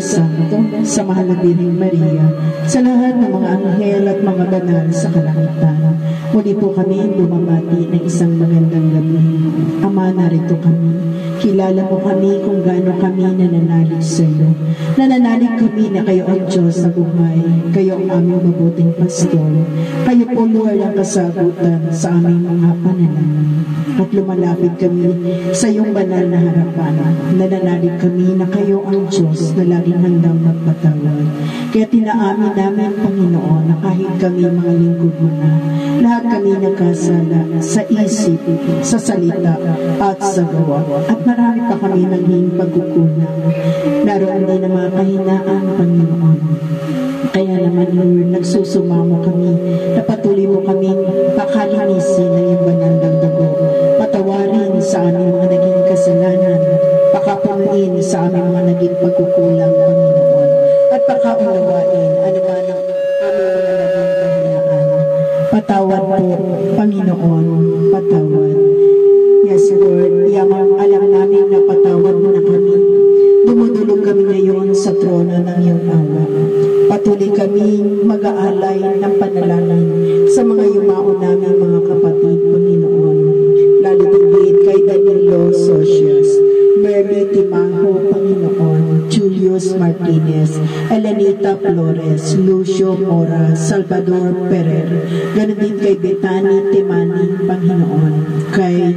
Santo, sa mahal na Birheng Maria, sa lahat ng mga anghel at mga banal sa kalangitan. Muli po kami bumabati ng isang magandang gabi. Ama, narito kami. Kilala mo kami kung gaano kami nananalig sa iyo. Nananalig kami na kayo ang Diyos sa buhay. Kayo ang aming mabuting pastor. Kayo po, Lord, ang kasagutan sa aming mga panalangin. At lumalapit kami sa iyong banal na harapan. Nananalig kami na kayo ang Diyos na laging handang magpatawad. Kaya tinaamin namin, Panginoon, na kahit kami mga lingkod mo na, lahat kami nagkasala sa isip, sa salita, at sa gawa. At marami pa kami naging pagkukulang. Naroon din ang mga kahinaan, Panginoon. Kaya naman, Lord, nagsusumamo kami na patuloy mo kaming pakalinisin ng iyong banal na dugo. Patawarin sa aming mga naging kasalanan, pakapunuin sa aming mga naging pagkukulang, Panginoon, at pakaunawain anuman ang aming mga naging kahinaan. Patawad po, Panginoon, patawad. Yes, Lord, alam namin na patawad mo na kami. Dumudulog kami ngayon sa trono ng iyong awa. Patuloy kami mag-aalay ng panalangin sa mga yumao namin mga kapatid, Panginoon. Lalo tingin kay Danilo Socias, Mary Timaho, Panginoon, Julius Martinez, Elenita Flores, Lucio Mora, Salvador Ferrer, ganoon din kay Betani Timani, Panginoon, kay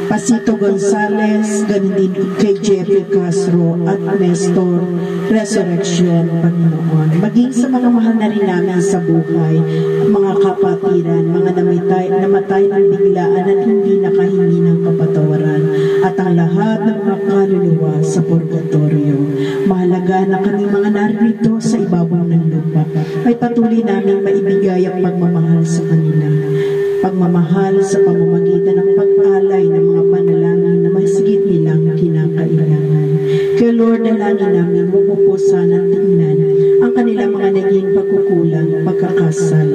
Pasito Gonzales, ganoon din kay Jeffrey Castro at Nestor Resurrection, Panginoon. Maging sa mga mahal na rin namin sa buhay, mga kapatiran, mga namatay ng biglaan at hindi nakahingi ng kapatawaran, at ang lahat ng mga kaluluwa sa purgatorio. Mahalaga na kami mga narito sa ibabaw ng lupa ay patuloy namin maibigay ang pagmamahal sa kanila. Pagmamahal sa pamamagitan ng pag-alay ng mga panalangin na masigit nilang kinakailangan. Kaya Lord, dalangin namin mo po sana tingnan ang kanilang mga naging pagkukulang, pagkakasala.